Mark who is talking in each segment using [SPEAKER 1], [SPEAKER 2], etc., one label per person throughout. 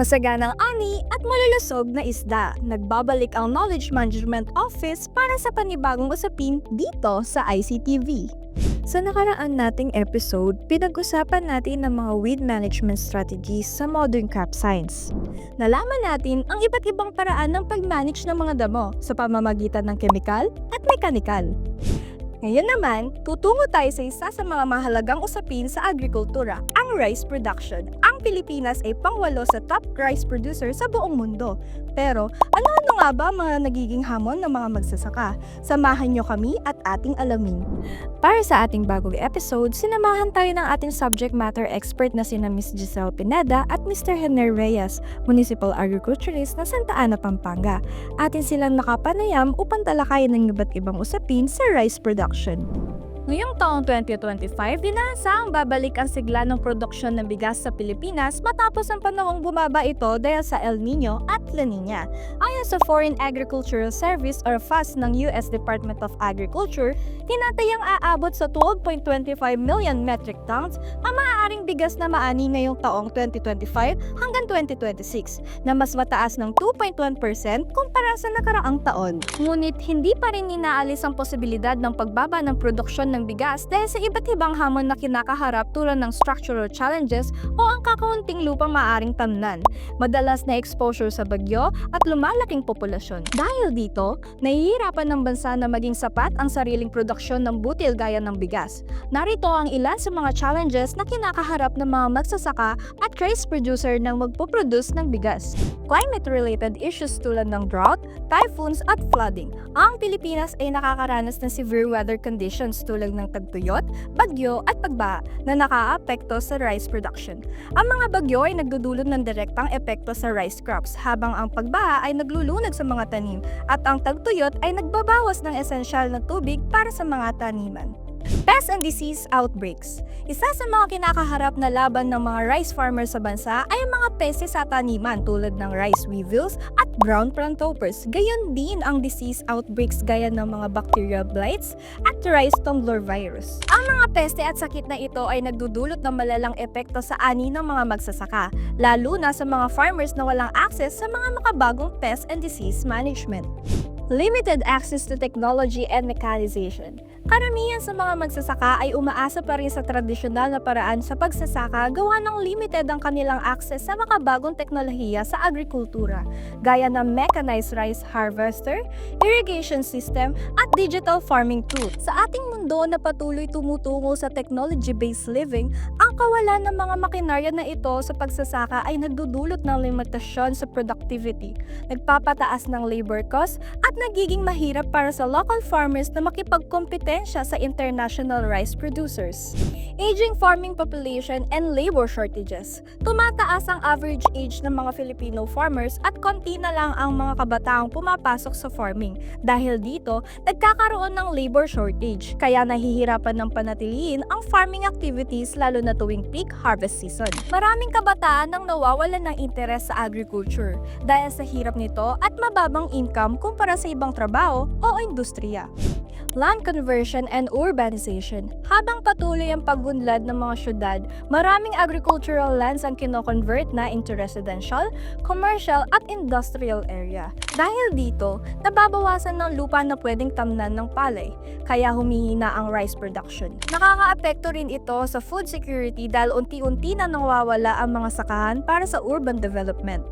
[SPEAKER 1] Masaganang ani at malulusog na isda. Nagbabalik ang Knowledge Management Office para sa panibagong usapin dito sa ICTV. Sa nakaraan nating episode, pinag-usapan natin ang mga weed management strategies sa modern crop science. Nalaman natin ang iba't ibang paraan ng pag-manage ng mga damo sa pamamagitan ng chemical at mechanical. Ngayon naman, tutungo tayo sa isa sa mga mahalagang usapin sa agrikultura, ang rice production. Ang Pilipinas ay pangwalo sa top rice producer sa buong mundo. Pero ano-ano nga ba mga nagiging hamon ng mga magsasaka? Samahan nyo kami at ating alamin. Para sa ating bagong episode, sinamahan tayo ng ating subject matter expert na sina Ms. Giselle Pineda at Mr. Henry Reyes, Municipal Agriculturist ng Santa Ana, Pampanga. Atin silang nakapanayam upang talakayin ng iba't ibang usapin sa rice production. Ngayong taong 2025, dinasang babalik ang sigla ng produksyon ng bigas sa Pilipinas matapos ang panahong bumaba ito dahil sa El Nino at La Nina. Ayon sa Foreign Agricultural Service or FAS ng US Department of Agriculture, tinatayang aabot sa 12.25 million metric tons ang maaaring bigas na maani ngayong taong 2025 hanggang 2026, na mas mataas ng 2.1% kumpara sa nakaraang taon. Ngunit hindi pa rin inaalis ang posibilidad ng pagbaba ng produksyon ng bigas dahil sa iba't ibang hamon na kinakaharap tulad ng structural challenges o ang kakaunting lupang maaring tamnan, madalas na exposure sa bagyo at lumalaking populasyon. Dahil dito, nahihirapan ng bansa na maging sapat ang sariling produksyon ng butil gaya ng bigas. Narito ang ilan sa mga challenges na kinakaharap ng mga magsasaka at rice producer nang magpoproduce ng bigas. Climate-related issues tulad ng drought, typhoons at flooding. Ang Pilipinas ay nakakaranas ng severe weather conditions tulad ng tagtuyot, bagyo at pagbaha na nakaaapekto sa rice production. Ang mga bagyo ay nagdudulot ng direktang epekto sa rice crops, habang ang pagbaha ay naglulunag sa mga tanim at ang tagtuyot ay nagbabawas ng esensyal na tubig para sa mga taniman. Pest and disease outbreaks. Isa sa mga kinakaharap na laban ng mga rice farmers sa bansa ay ang mga peste sa taniman tulad ng rice weevils at brown plantoppers. Gayon din ang disease outbreaks gaya ng mga bacterial blights at rice tumbler virus. Ang mga peste at sakit na ito ay nagdudulot ng malalang epekto sa ani ng mga magsasaka, lalo na sa mga farmers na walang access sa mga makabagong pest and disease management. Limited access to technology and mechanization. Karamihan sa mga magsasaka ay umaasa pa rin sa tradisyonal na paraan sa pagsasaka gawa ng limited ang kanilang access sa makabagong teknolohiya sa agrikultura, gaya ng mechanized rice harvester, irrigation system, at digital farming tools. Sa ating mundo na patuloy tumutungo sa technology-based living, ang kawalan ng mga makinarya na ito sa pagsasaka ay nagdudulot ng limitasyon sa productivity, nagpapataas ng labor cost, at nagiging mahirap para sa local farmers na makipagkompetensya sa international rice producers. Aging farming population and labor shortages. Tumataas ang average age ng mga Filipino farmers at konti na lang ang mga kabataang pumapasok sa farming. Dahil dito, nagkakaroon ng labor shortage, kaya nahihirapan ng panatilihin ang farming activities lalo na tuwing peak harvest season. Maraming kabataan ang nawawalan ng interes sa agriculture dahil sa hirap nito at mababang income kumpara sa ibang trabaho o industriya. Land conversion and urbanization. Habang patuloy ang pagunlad ng mga syudad, maraming agricultural lands ang kino-convert na into residential, commercial at industrial area. Dahil dito, nababawasan ng lupa na pwedeng tamnan ng palay, kaya humihina ang rice production. Nakakaapekto rin ito sa food security dahil unti-unti na nawawala ang mga sakahan para sa urban development.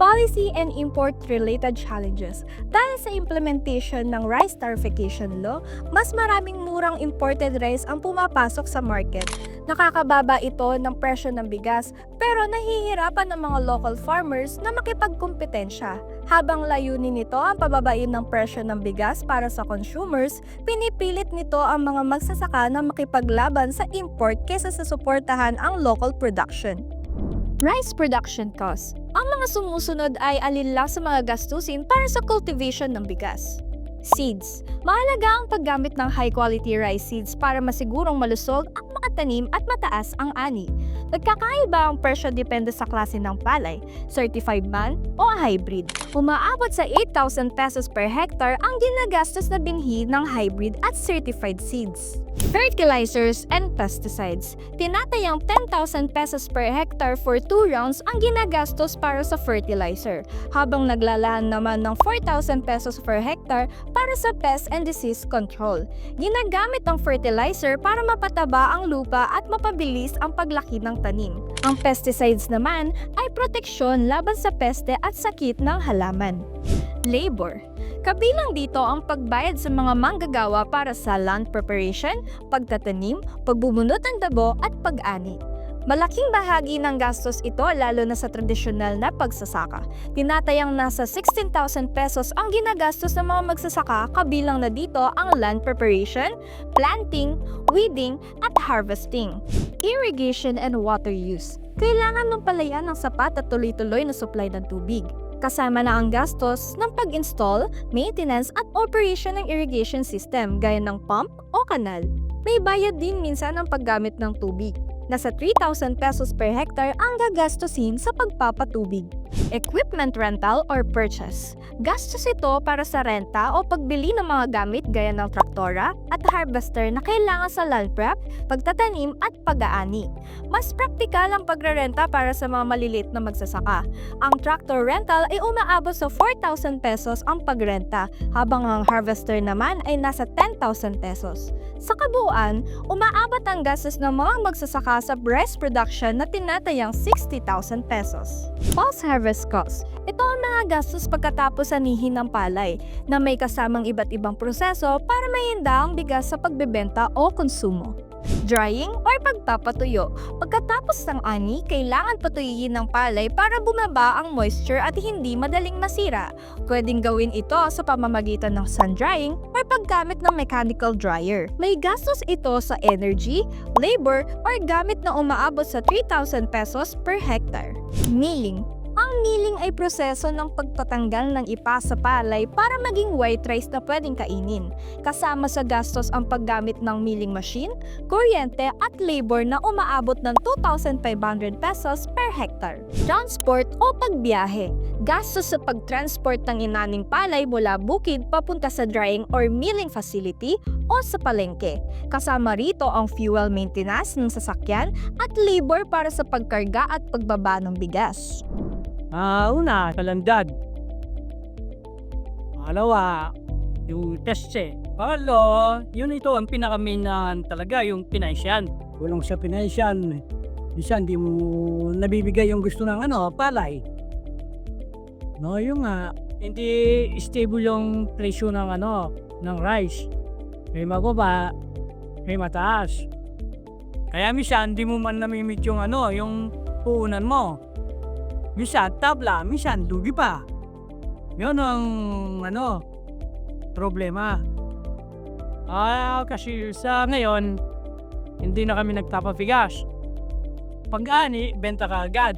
[SPEAKER 1] Policy and import-related challenges. Dahil sa implementation ng rice tarification law, mas maraming murang imported rice ang pumapasok sa market. Nakakababa ito ng presyo ng bigas, pero nahihirapan ng mga local farmers na makipagkompetensya. Habang layunin nito ang pababain ng presyo ng bigas para sa consumers, pinipilit nito ang mga magsasaka na makipaglaban sa import kaysa sa suportahan ang local production. Rice production costs. Ang mga sumusunod ay alinlang sa mga gastusin para sa cultivation ng bigas. Seeds. Mahalaga ang paggamit ng high-quality rice seeds para masigurong malusog ang mga tanim at mataas ang ani. Nagkakaiba ang presyo depende sa klase ng palay, certified man o hybrid. Umaabot sa 8,000 pesos per hectare ang ginagastos na binhi ng hybrid at certified seeds. Fertilizers and pesticides. Tinatayang 10,000 pesos per hectare for 2 rounds ang ginagastos para sa fertilizer, habang naglalaan naman ng 4,000 pesos per hectare para sa pest and disease control. Ginagamit ang fertilizer para mapataba ang lupa at mapabilis ang paglaki ng tanim. Ang pesticides naman ay proteksyon laban sa peste at sakit ng halaman. Labor. Kabilang dito ang pagbayad sa mga manggagawa para sa land preparation, pagtatanim, pagbubunot ng dabo at pag-ani. Malaking bahagi ng gastos ito lalo na sa tradisyonal na pagsasaka. Tinatayang nasa 16,000 pesos ang ginagastos ng mga magsasaka, kabilang na dito ang land preparation, planting, weeding at harvesting. Irrigation and water use. Kailangan ng palayan ng sapat at tuloy-tuloy na supply ng tubig. Kasama na ang gastos ng pag-install, maintenance at operation ng irrigation system gaya ng pump o kanal. May bayad din minsan ang paggamit ng tubig. Nasa 3,000 pesos per hectare ang gagastusin sa pagpapatubig. Equipment rental or purchase. Gastos ito para sa renta o pagbili ng mga gamit gaya ng traktora at harvester na kailangan sa land prep, pagtatanim at pag-aani. Mas praktikal ang pagrerenta para sa mga maliliit na magsasaka. Ang tractor rental ay umaabot sa 4,000 pesos ang pagrenta, habang ang harvester naman ay nasa 10,000 pesos. Sa kabuuan, umaabot ang gastos ng mga magsasaka sa rice production na tinatayang 60,000 pesos. Post-harvest cost. Ito ang mga gastos pagkatapos anihin ng palay na may kasamang iba't ibang proseso para mahinda ang bigas sa pagbebenta o konsumo. Drying or pagpapatuyo. Pagkatapos ng ani, kailangan patuyuin ng palay para bumaba ang moisture at hindi madaling masira. Pwedeng gawin ito sa pamamagitan ng sun drying or paggamit ng mechanical dryer. May gastos ito sa energy, labor, or gamit na umaabot sa 3,000 pesos per hectare. Milling. Ang milling ay proseso ng pagtatanggal ng ipa sa palay para maging white rice na pwedeng kainin. Kasama sa gastos ang paggamit ng milling machine, kuryente at labor na umaabot ng 2,500 pesos per hectare. Transport o pagbiyahe. Gastos sa pagtransport ng inaning palay mula bukid papunta sa drying or milling facility o sa palengke. Kasama rito ang fuel maintenance ng sasakyan at labor para sa pagkarga at pagbaba ng bigas.
[SPEAKER 2] Una, kalandad. Pangalawa, yung teste. Pangalo, yun ito ang pinakamain talaga, yung financial. Walang sa financial, minsan di mo nabibigay yung gusto ng palay. No, yung hindi stable yung presyo ng ng rice. May mababa, may mataas. Kaya minsan di mo man namimit yung yung puhunan mo. Minsan tabla, minsan lugi pa. Yun ang problema. Kasi sa ngayon, hindi na kami nagpapabigas. Pag-ani, benta ka agad.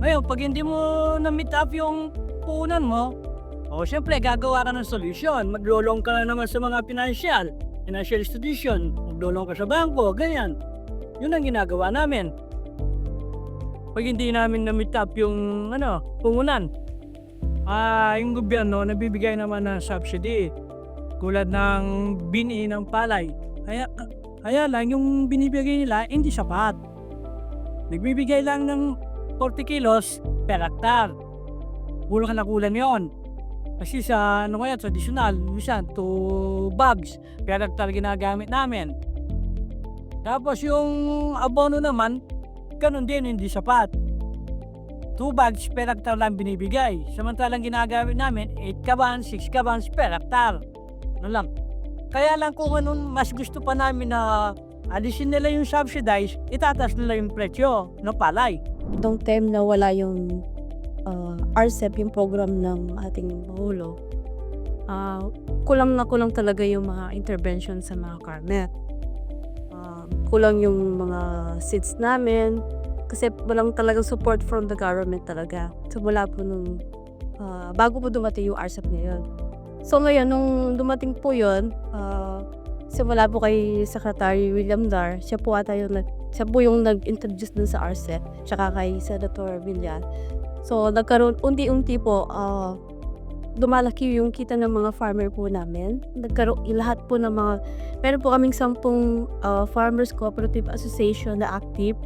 [SPEAKER 2] Ngayon, pag hindi mo na-meet up yung puhunan mo, syempre gagawa ka ng solusyon. Maglulong ka na naman sa mga financial institution. Maglulong ka sa bangko, ganyan. Yun ang ginagawa namin. Pag hindi namin na-meet up yung puhunan, yung gobyerno nabibigay naman ng subsidy tulad ng bini ng palay. Kaya lang yung binibigay nila hindi sapat. Nagbibigay lang ng 40 kilos per hectare. Kulang na kulang yon. Kasi sa tradisyonal, minsan 2 bags per hectare ginagamit namin. Tapos yung abono naman, ganun din, hindi sapat. 2 bags per hectare lang binibigay. Samantalang ginagamit namin, 8 kabans, 6 kabans per hectare. Lang. Kaya lang kung mas gusto pa namin na alisin nila yung subsidize, itataas nila yung presyo ng palay.
[SPEAKER 3] Itong time na wala yung RCEP, yung program ng ating Pangulo, kulang na kulang talaga yung mga intervention sa mga farmer. Kulang yung mga seeds namin kasi walang talagang support from the government talaga. So wala po nung bago po dumating yung RCEP ngayon. So ngayon, nung dumating po yun, simula po kay Secretary William Dar, siya po yung nag-introduce dun sa RCEP, tsaka kay Senator Villar. So nagkaroon, unti-unti po, lumalaki yung kita ng mga farmer po namin. Lahat po ng mga, meron po kaming 10 Farmers Cooperative Association na active.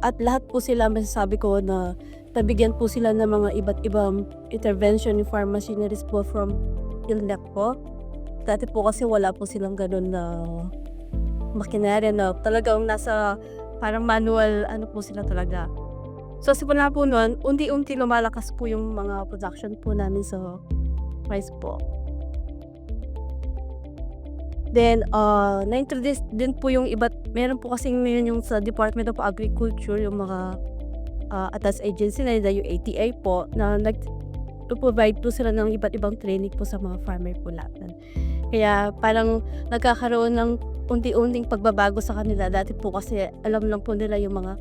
[SPEAKER 3] At lahat po sila, masasabi ko na nabigyan po sila ng mga iba't ibang intervention in farm machineries po from ILNEC po. Dati po kasi wala po silang ganun na makinarya na talagang nasa parang manual po sila talaga. So simula po noon, unti-unti lumalakas po yung mga production po namin sa rice po. Then, na-introduce din po yung meron po kasing ngayon yung sa Department of Agriculture, yung mga attached agency na yung ATI po, na nag-provide po sila ng iba't ibang training po sa mga farmer po natin. Kaya parang nagkakaroon ng unti-unting pagbabago sa kanila. Dati po kasi alam lang po nila yung mga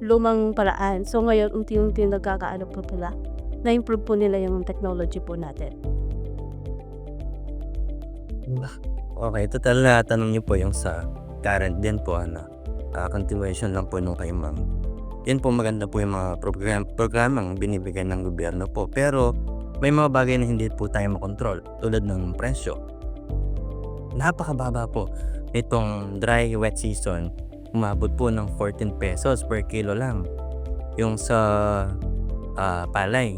[SPEAKER 3] lumang paraan. So ngayon, unti-unti nagkakaano po nila. Na-improve po nila yung technology po natin.
[SPEAKER 4] Okay, total na tanong niyo po yung sa current din po, continuation lang po nung kay ma'am. Yan po, maganda po yung mga programang binibigay ng gobyerno po. Pero may mga bagay na hindi po tayo makontrol, tulad ng presyo. Napakababa po. Itong dry wet season, umabot po ng 14 pesos per kilo lang yung sa palay.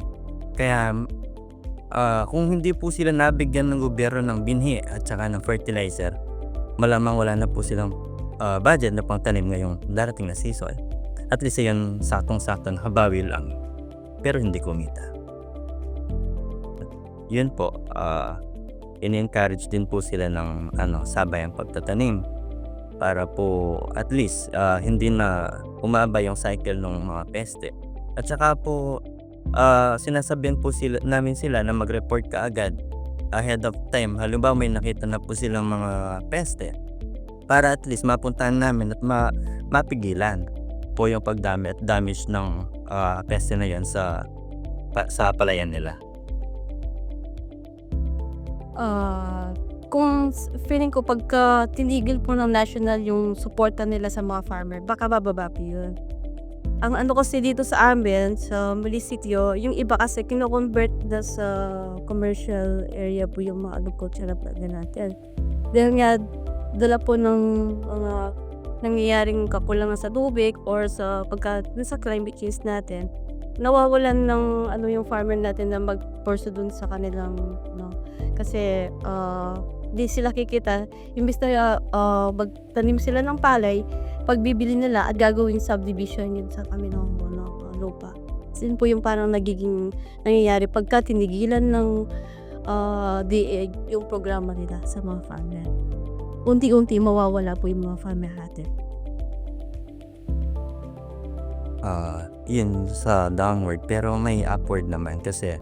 [SPEAKER 4] Kaya kung hindi po sila nabigyan ng gobyerno ng binhi at saka ng fertilizer, malamang wala na po silang budget na pangtanim ngayong darating na season. At least yun, saktong-sakto nakabawi lang, pero hindi kumita. Yun po, in-encourage din po sila ng sabayang pagtatanim para po at least hindi na umaba yung cycle ng mga peste. At saka po sinasabihan po namin sila na mag-report kaagad ahead of time. Halimbawa may nakita na po silang mga peste, para at least mapuntahan namin at mapigilan po yung pagdami at damage ng peste na yan sa palayan nila.
[SPEAKER 3] Kung feeling ko pagka tinigil po ng national yung suporta nila sa mga farmer, baka bababa po yun. Ang kasi dito sa amin, sa munisipyo, yung iba kasi kino-convert na sa commercial area po yung mga agricultural plant natin. Dahil nga, dala po ng mga nangyayaring kakulangan sa tubig or sa climate change natin, nawawalan ng yung farmer natin na mag-pursue dun sa kanilang kasi di sila kikita, imbis na magtanim sila ng palay, pagbibili nila at gagawing subdivision yun sa kanilang lupa. Yun po yung parang nagiging nangyayari pagka tinigilan ng DA yung programa nila sa mga farmer. Unti-unti mawawala po yung mga farmer natin.
[SPEAKER 4] Yun sa downward, pero may upward naman kasi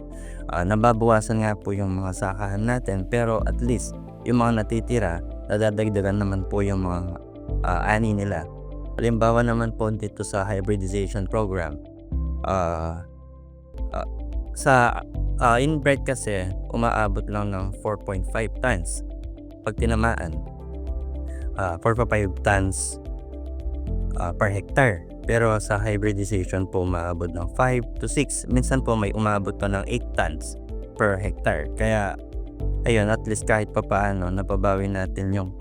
[SPEAKER 4] nababawasan nga po yung mga sakahan natin, pero at least yung mga natitira, nadadagdagan naman po yung mga ani nila. Halimbawa naman po dito sa hybridization program, sa inbred kasi umaabot lang ng 4.5 tons pag tinamaan, 4.5 tons per hectare. Pero sa hybridization po umaabot ng 5 to 6, minsan po may umabot pa ng 8 tons per hectare. Kaya ayun, at least kahit papaano napabawi natin yung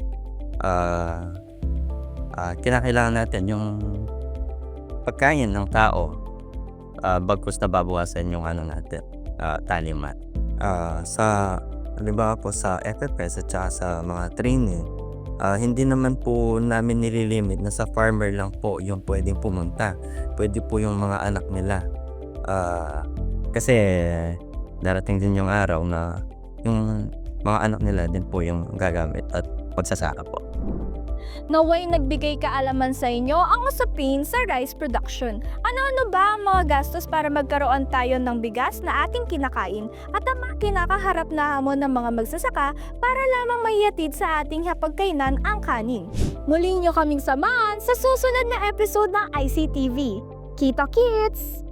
[SPEAKER 4] kinakailangan natin, yung pagkain ng tao, bagkus na babawasan yung natin, taliman. Sa halimbawa po sa FFS at saka sa mga training, hindi naman po namin nililimit na sa farmer lang po yung pwedeng pumunta. Pwede po yung mga anak nila. Kasi darating din yung araw na yung mga anak nila din po yung gagamit at pagsasaka po.
[SPEAKER 1] Naway nagbigay kaalaman sa inyo ang usapin sa rice production. Ano-ano ba ang mga gastos para magkaroon tayo ng bigas na ating kinakain at ang mga kinakaharap na hamon ng mga magsasaka para lamang maihatid sa ating hapagkainan ang kanin. Muli nyo kaming samahan sa susunod na episode ng ICTV. Kita kits!